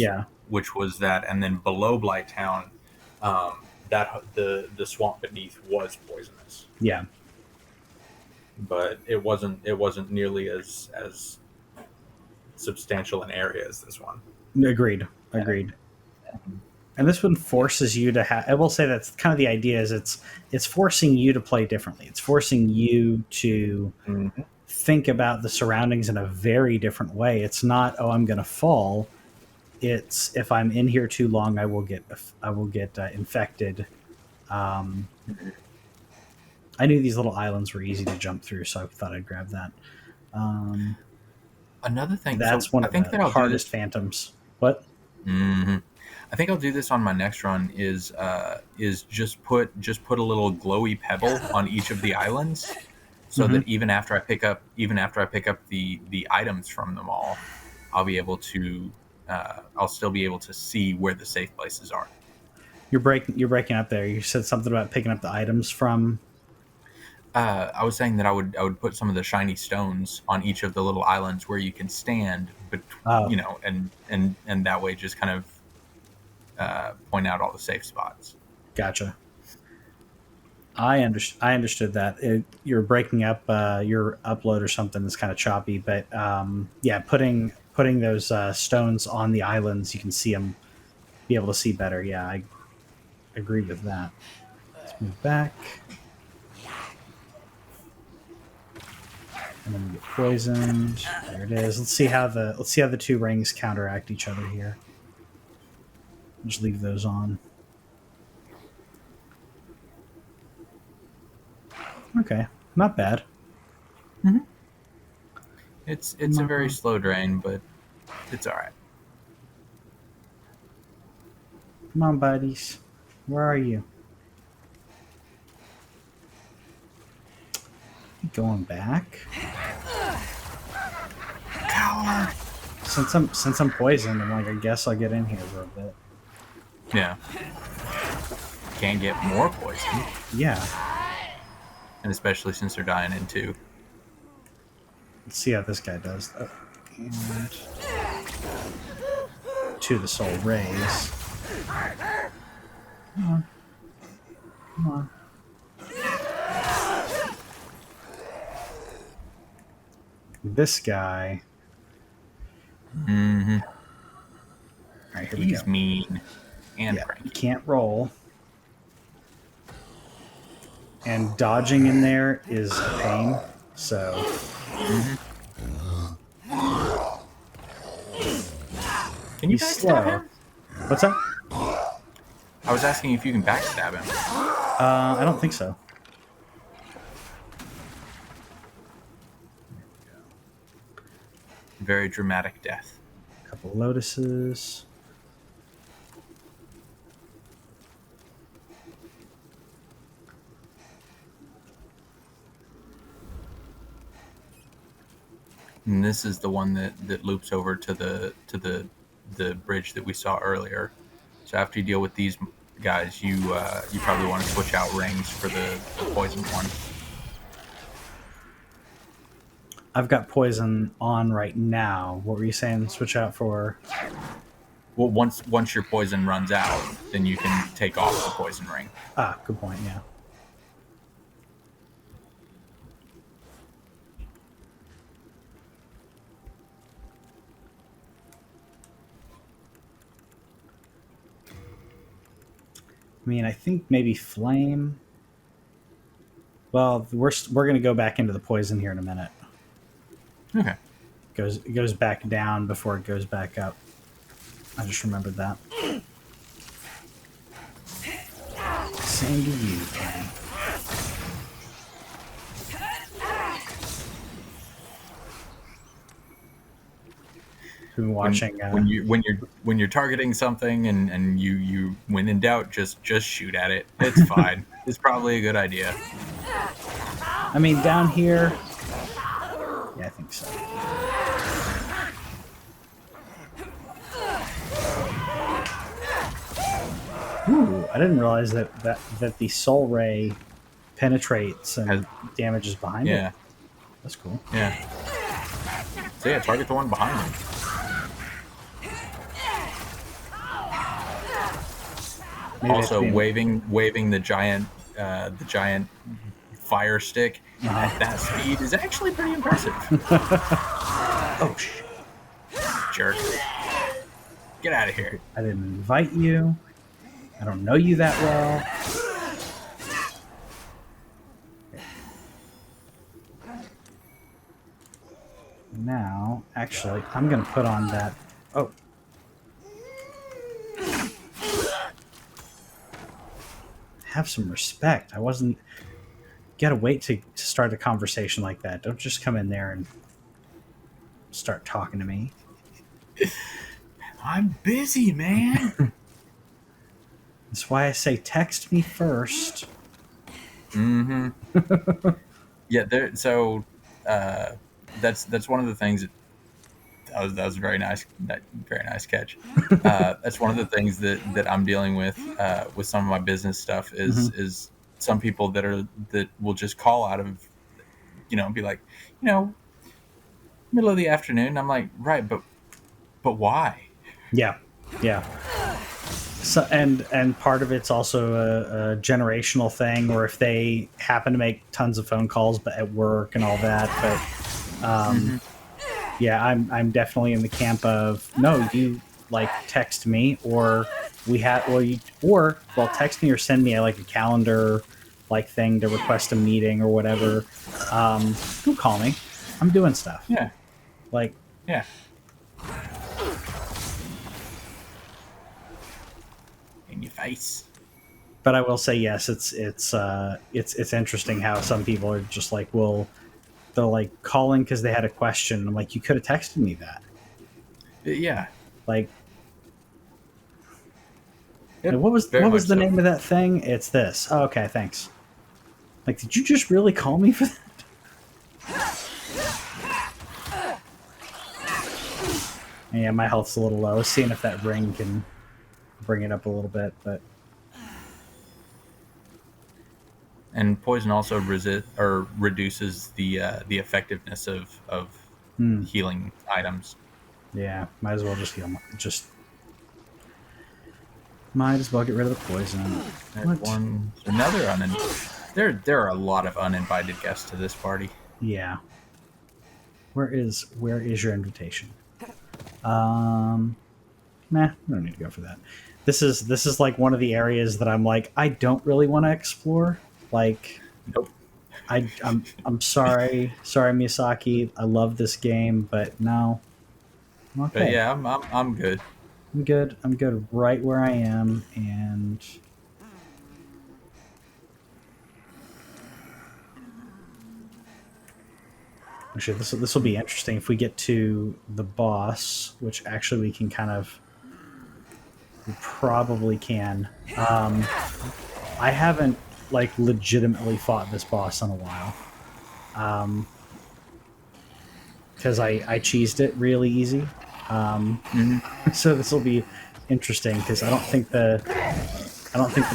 that, and then below Blighttown, that the swamp beneath was poisonous. Yeah, but it wasn't nearly as substantial an area as this one. Agreed. And this one forces you to have. I will say that's kind of the idea. Is it's forcing you to play differently. It's forcing you to think about the surroundings in a very different way. It's not, oh, I'm going to fall. It's, if I'm in here too long, I will get infected. I knew these little islands were easy to jump through, so I thought I'd grab that. Another thing, so That's one I of think the that I'll do hardest this. phantoms. What? hmm I think I'll do this on my next run. Is just put a little glowy pebble on each of the islands, so Mm-hmm. that even after I pick up the items from them all, I'll still be able to see where the safe places are. You're breaking up there. You said something about picking up the items from. I was saying that I would put some of the shiny stones on each of the little islands where you can stand, but Oh, and that way just kind of point out all the safe spots. gotcha. I understood that. You're breaking up. Your upload or something is kind of choppy, but yeah, putting those stones on the islands, you can see them, be able to see better. Yeah, I agree with that. Let's move back, and then we get poisoned. There it is. Let's see how the two rings counteract each other here. Just leave those on. Okay, not bad. It's Come a very on, slow drain, but it's all right. come on, buddies. Where are you? Going back. Coward. Since I'm poisoned, I'm like, I guess I'll get in here for a bit. Yeah. Can't get more poison, Yeah. and especially since they're dying in two. Let's see how this guy does. Oh, and to the soul rays. Come on. Come on. This guy. Mm-hmm. All right, here we He's go. mean and Yeah, cranky. you can't roll. And dodging in there is a pain. So. Can you He's backstab slow. him? What's that? I was asking if you can backstab him. I don't think so. Very dramatic death. A couple lotuses. And this is the one that loops over to the bridge that we saw earlier. So after you deal with these guys, you probably want to switch out rings for the poison one. I've got poison on right now. What were you saying? Switch out for? Well, once your poison runs out, then you can take off the poison ring. Ah, good point. Yeah. I mean, I think maybe flame. Well, we're gonna go back into the poison here in a minute. Okay. It goes back down before it goes back up. I just remembered that. Same to you, buddy. Been watching. When you're targeting something and you when in doubt just shoot at it. It's fine. It's probably a good idea. I mean, down here. Yeah, I think so. Ooh, I didn't realize that the soul ray penetrates and damages behind it. Yeah. That's cool. Yeah. So yeah, target the one behind him. Maybe Also, that's being- waving the giant fire stick at that speed is actually pretty impressive. Oh shit! Jerk. Get out of here. I didn't invite you. I don't know you that well. Now, actually, I'm gonna put on that. Oh. Have some respect. I wasn't. You gotta wait to start a conversation like that. Don't just come in there and start talking to me. I'm busy, man. That's why I say text me first. Mm-hmm. Yeah, there. So that's one of the things that was very nice. Very nice catch. That's one of the things that I'm dealing with some of my business stuff is some people that will just call out of, be like, middle of the afternoon. I'm like, right, but why? Yeah, yeah. So and part of it's also a generational thing, or if they happen to make tons of phone calls, but at work and all that. But yeah, I'm definitely in the camp of no, you like text me, or text me or send me like a calendar like thing to request a meeting or whatever. Don't call me. I'm doing stuff. Yeah, Like, yeah. In your face. but I will say yes, it's interesting how some people are just like, well, they're like calling because they had a question. I'm like, you could have texted me that. Yeah. Like, Yep. what Very was much the so. name of that thing? It's this. Oh, okay, thanks. Like, did you just really call me for that? Yeah, my health's a little low. Seeing if that ring can bring it up a little bit, but And poison also reduces the effectiveness of healing items. yeah, might as well just heal. Might as well get rid of the poison. There's What? one. Another there are a lot of uninvited guests to this party. Yeah. Where is your invitation? Nah, I don't need to go for that. This is like one of the areas that I'm like, I don't really want to explore. Like, Nope. I'm sorry, Misaki. I love this game, but no, I'm But okay. yeah, I'm good. I'm good. I'm good right where I am, and actually, this will be interesting if we get to the boss, which actually we probably can. I haven't like legitimately fought this boss in a while, because I cheesed it really easy. So this will be interesting because I don't think the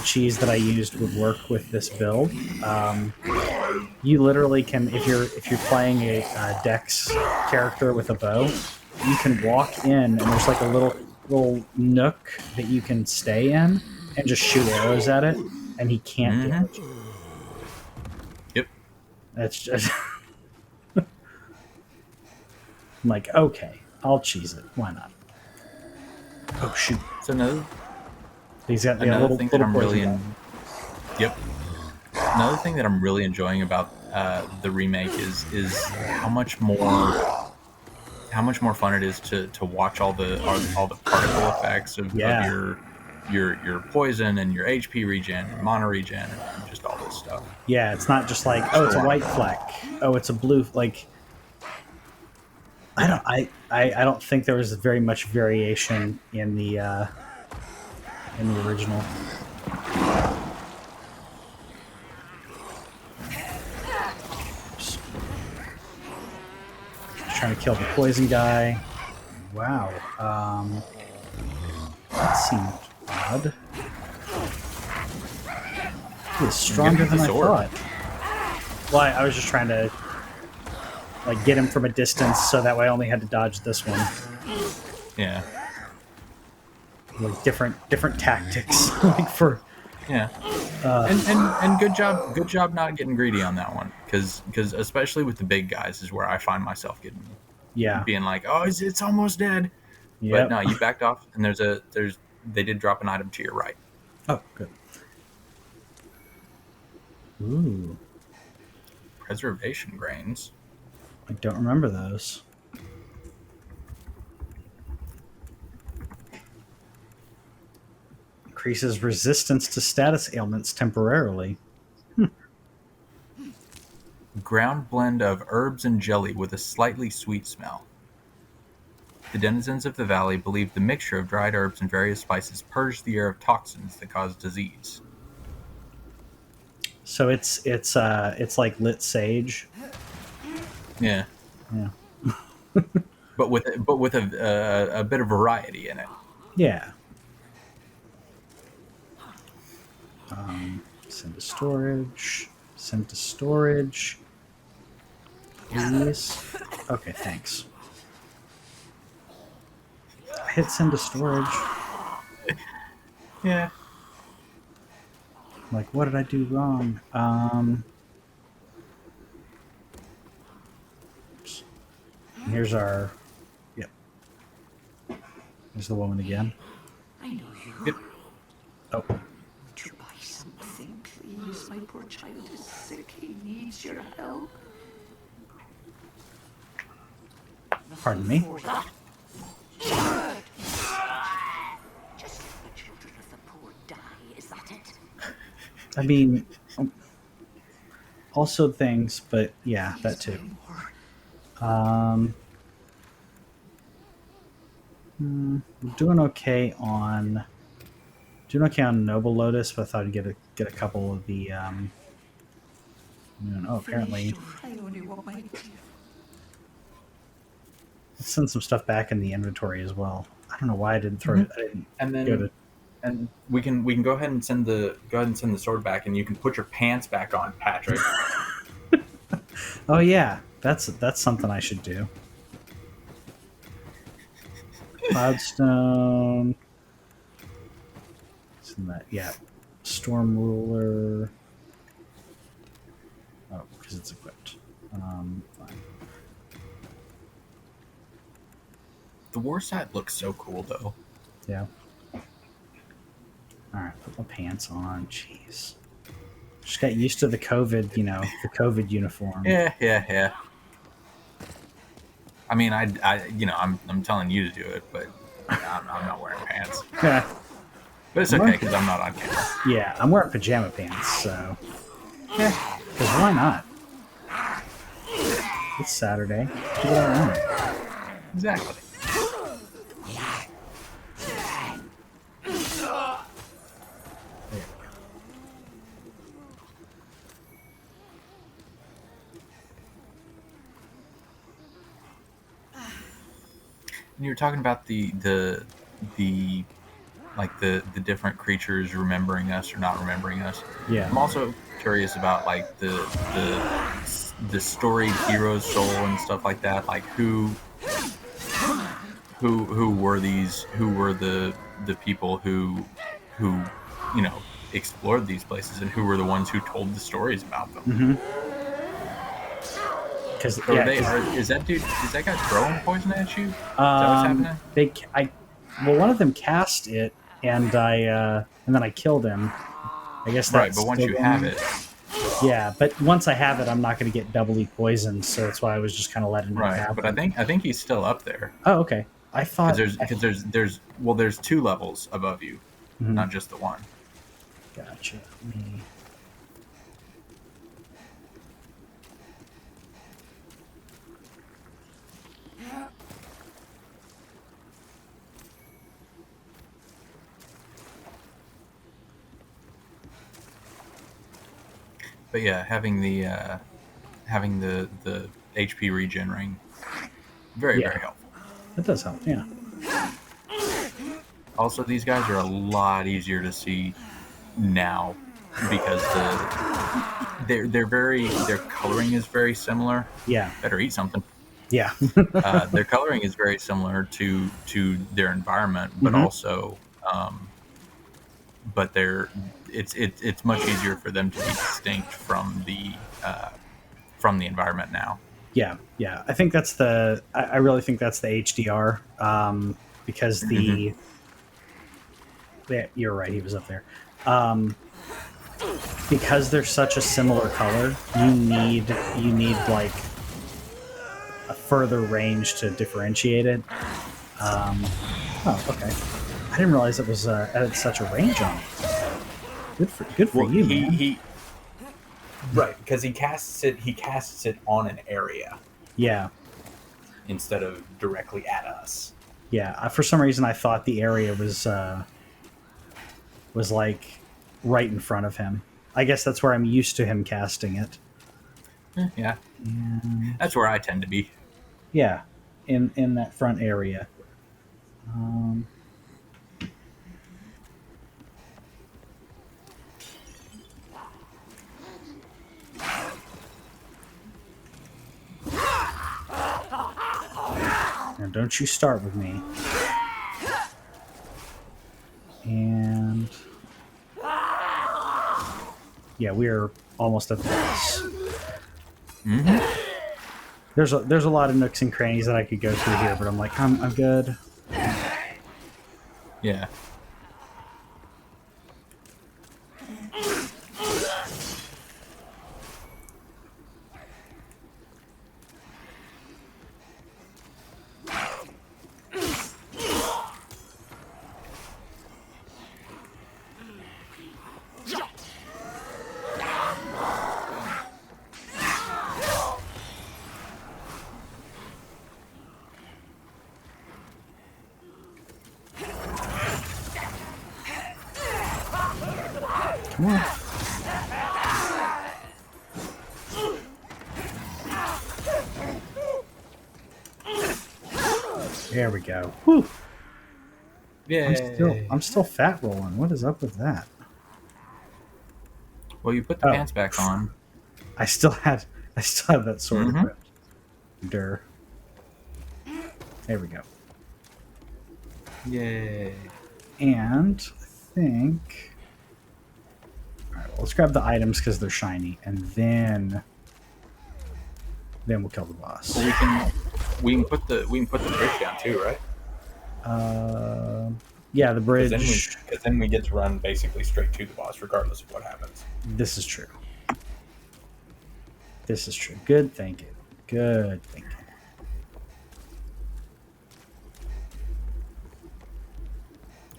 cheese that I used would work with this build. You literally can, if you're playing a Dex character with a bow, you can walk in and there's like a little nook that you can stay in and just shoot arrows at it, and he can't damage you. Yep. That's just I'm like, okay, I'll cheese it. Why not? Oh shoot! So He's got the another little thing that little I'm really poison guy. yep. Another thing that I'm really enjoying about the remake is how much more fun it is to watch all the particle effects of your poison and your HP regen and mana regen and just all this stuff. Yeah, it's not just like, oh, it's a white fleck. Oh, it's a blue. Like, I don't think there was very much variation in the original. Oops. Just trying to kill the poison guy. Wow. That seemed odd. He is stronger than I thought. Well, I was just trying to like get him from a distance, so that way I only had to dodge this one. Yeah. Like different tactics, like for Yeah. And good job not getting greedy on that one, because especially with the big guys is where I find myself being like, oh, it's almost dead. Yep. But no, you backed off, and they did drop an item to your right. Oh, good. Ooh, Preservation grains. I don't remember those. Increases resistance to status ailments temporarily. Ground blend of herbs and jelly with a slightly sweet smell. The denizens of the valley believe the mixture of dried herbs and various spices purged the air of toxins that cause disease. So it's like lit sage. Yeah, Yeah. but with a bit of variety in it. Yeah. Send to storage. Send to storage. Please. Okay, thanks. I hit send to storage. Yeah. Like, what did I do wrong? Here's our. Yep. There's the woman again. I know you. Yep. Oh. To buy something, please. My poor child is sick. He needs your help. Pardon me. Just let the children of the poor die, is that it? I mean, also things, but yeah, that too. We're doing okay on Noble Lotus, but I thought I'd get a couple of the. Apparently, I only want my... let's send some stuff back in the inventory as well. I don't know why I didn't throw it. I didn't And then go to. and we can go ahead and send the sword back, and you can put your pants back on, Patrick. Oh yeah, that's something I should do. Cloudstone. Isn't that Storm Ruler. Oh, because it's equipped. Fine. The war side looks so cool, though. Yeah. All right, put my pants on. Jeez. Just got used to the COVID, the COVID uniform. Yeah. I mean, I'm telling you to do it, but I'm not wearing pants. Yeah. But it's okay because I'm not on camera. Yeah, I'm wearing pajama pants, so. Yeah, because why not? It's Saturday. Do what I want. Exactly. And you were talking about the different creatures remembering us or not remembering us. Yeah. I'm also curious about like the storied hero's soul and stuff like that. Like who were these? Who were the people who explored these places, and who were the ones who told the stories about them? Mm-hmm. Is that guy throwing poison at you? Is that what's happening? One of them cast it, and then I killed him. I guess that's right. But once you have it, yeah. But once I have it, I'm not going to get doubly poisoned, so that's why I was just kind of letting it happen. But I think he's still up there. Oh, okay. I thought because there's two levels above you, not just the one. Gotcha. But yeah, having the HP regen ring, very helpful. It does help, yeah. Also, these guys are a lot easier to see now because their coloring is very similar. Yeah. Better eat something. Yeah. Their coloring is very similar to their environment, but also, but it's much easier for them to be distinct from the environment now. Yeah. I think that's I really think that's the HDR, because yeah, you're right. He was up there. Because they're such a similar color, you need like a further range to differentiate it. Oh, okay. I didn't realize it was at such a range on it. Good for you, man. Right, because he casts it on an area. Yeah. Instead of directly at us. Yeah, for some reason I thought the area was like right in front of him. I guess that's where I'm used to him casting it. Yeah, And that's where I tend to be. yeah, in that front area. Now don't you start with me. And yeah, we're almost at the boss. There's a lot of nooks and crannies that I could go through here, but I'm like, I'm good. Yeah. Come on. There we go. Whew. Yeah. I'm still fat rolling. What is up with that? Well, you put the Oh. pants back on. I still have that sword equipped. Durr. There we go. Yay. And I think. All right, well, let's grab the items because they're shiny, and then we'll kill the boss. Well, we can put the bridge down too, right? Yeah, the bridge. Because then we get to run basically straight to the boss, regardless of what happens. This is true. This is true. Good thinking. Good thinking.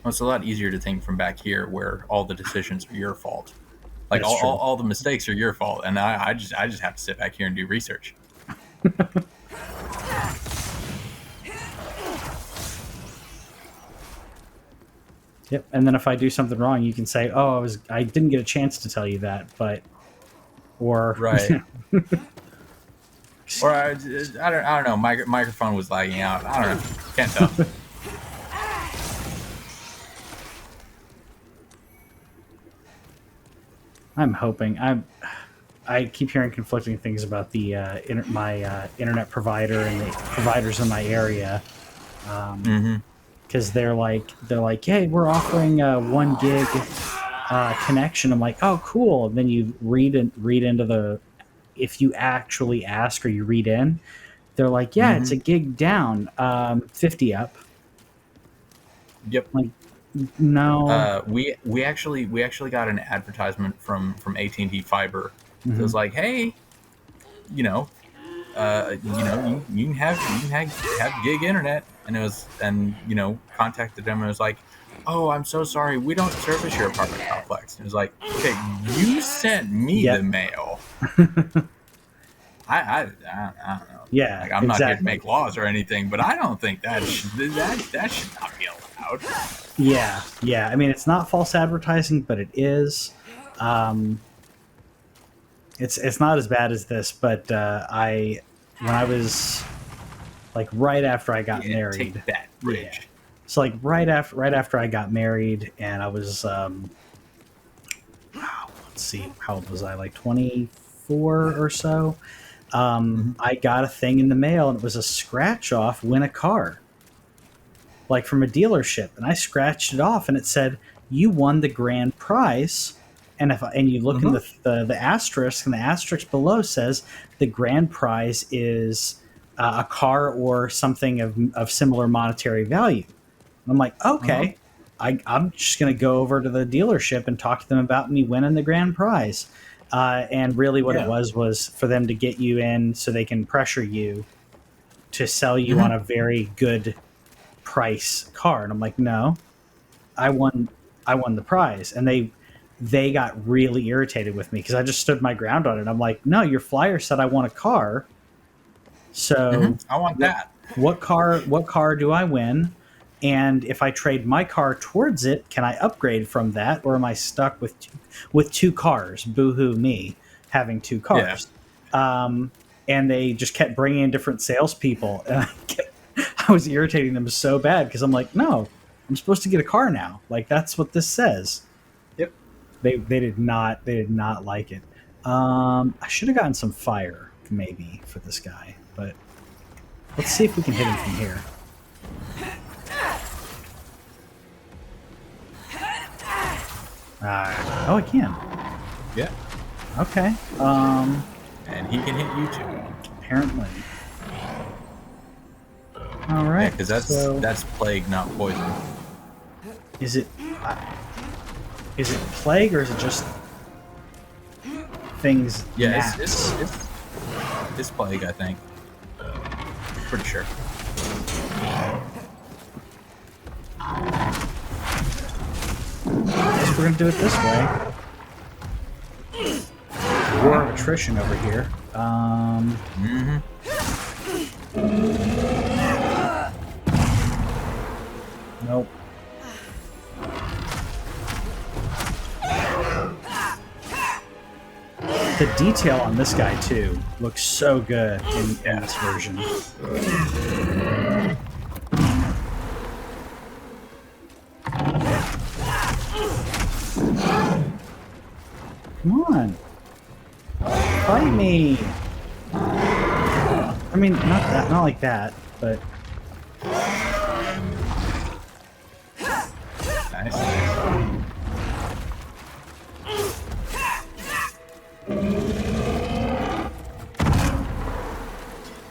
Well, it's a lot easier to think from back here, where all the decisions are your fault. Like That's true. all the mistakes are your fault, and I just have to sit back here and do research. Yep. And then if I do something wrong, you can say, "Oh, I didn't get a chance to tell you that," but or Right. Or I don't know. Microphone was lagging out. I don't know. Can't tell. I'm hoping. I keep hearing conflicting things about the my internet provider and the providers in my area, because they're like, "Hey, we're offering a 1 gig connection." I'm like, "Oh, cool." And then you read into the, if you actually ask or you read in, they're like, "Yeah, it's a gig down, 50 up." Yep. Like, no. We actually got an advertisement from AT&T Fiber. It was like, hey, you can have gig internet, and contacted them, and it was like, oh, I'm so sorry, we don't service your apartment complex. And it was like, okay, you sent me the mail. I don't know. Yeah, like, I'm not here to exactly. make laws or anything, but I don't think that should not be allowed. Yeah. I mean, it's not false advertising, but it is. It's not as bad as this, but when I was like right after I got married, Take that, Bridge. Yeah. So like right after I got married, and I was let's see, how old was I? Like 24 or so. I got a thing in the mail, and it was a scratch off win a car, like from a dealership, and I scratched it off, and it said, "You won the grand prize." And you look in the asterisk, and the asterisk below says the grand prize is a car or something of similar monetary value. And I'm like, okay, I'm just going to go over to the dealership and talk to them about me winning the grand prize. And really what it was for them to get you in so they can pressure you to sell you on a very good price car. And I'm like, no, I won the prize. And they got really irritated with me because I just stood my ground on it. I'm like, no, your flyer said I want a car. So I want that. what car do I win? And if I trade my car towards it, can I upgrade from that, or am I stuck with two cars? Boo-hoo me, having two cars. And they just kept bringing in different salespeople, and I was irritating them so bad because I'm like, no, I'm supposed to get a car now. Like that's what this says. Yep. They did not like it. I should have gotten some fire maybe for this guy, but let's see if we can hit him from here. Oh, I can. Yeah. Okay. And he can hit you too. Apparently. All right. Because that's plague, not poison. Is it plague or is it just things? Yeah, it's plague, I think. Pretty sure. Guess we're gonna do it this way. War of attrition over here. Nope. The detail on this guy too looks so good in this version. Come on. Fight me. I mean, not like that, but Nice.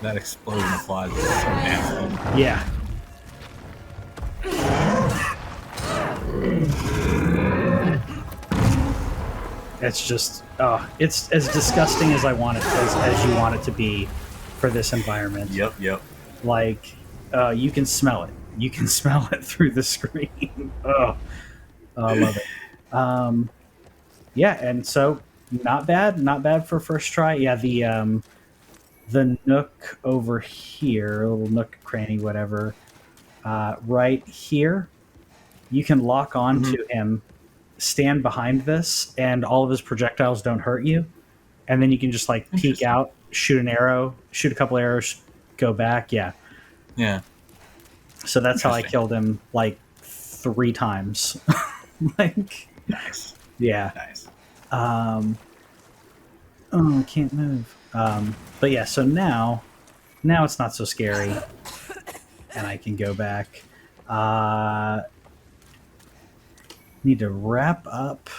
That explosion of flies is so nasty. yeah. It's just, it's as disgusting as I want it, as you want it to be for this environment. Yep. Like, you can smell it. You can smell it through the screen. I love it. Yeah, and so not bad for first try. Yeah, the nook over here, a little nook cranny, whatever, right here, you can lock on to him, stand behind this, and all of his projectiles don't hurt you. And then you can just like peek out, shoot an arrow, shoot a couple arrows, go back. Yeah. So that's how I killed him like 3 times. Like, Nice. yeah. Nice. Oh, I can't move. But yeah, so now it's not so scary, and I can go back. Need to wrap up.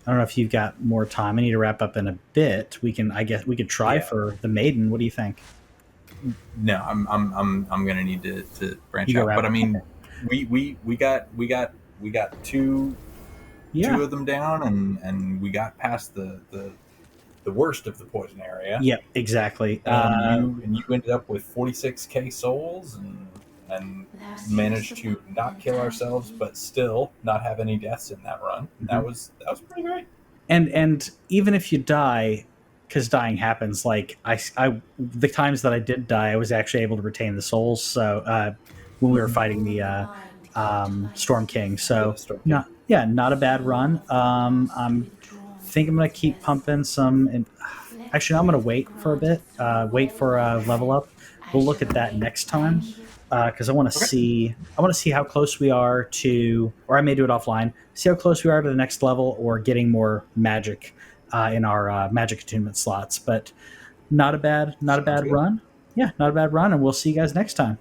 I don't know if you've got more time. I need to wrap up in a bit. I guess we could try for the maiden. What do you think? No, I'm gonna need to branch You go out. wrap But I up. mean, we got two Yeah. of them down, and we got past the worst of the poison area. Yeah, exactly. And you ended up with 46k souls and managed to not kill ourselves, but still not have any deaths in that run. That was pretty great. And even if you die, because dying happens, like I the times that I did die, I was actually able to retain the souls. So when we were fighting the Storm King, so not a bad run. I'm think I'm gonna keep pumping some. And actually, I'm gonna wait for a bit. Wait for a level up. We'll look at that next time. Because I want to see how close we are to, or I may do it offline. See how close we are to the next level, or getting more magic in our magic attunement slots. But not a bad run. Yeah, not a bad run, and we'll see you guys next time.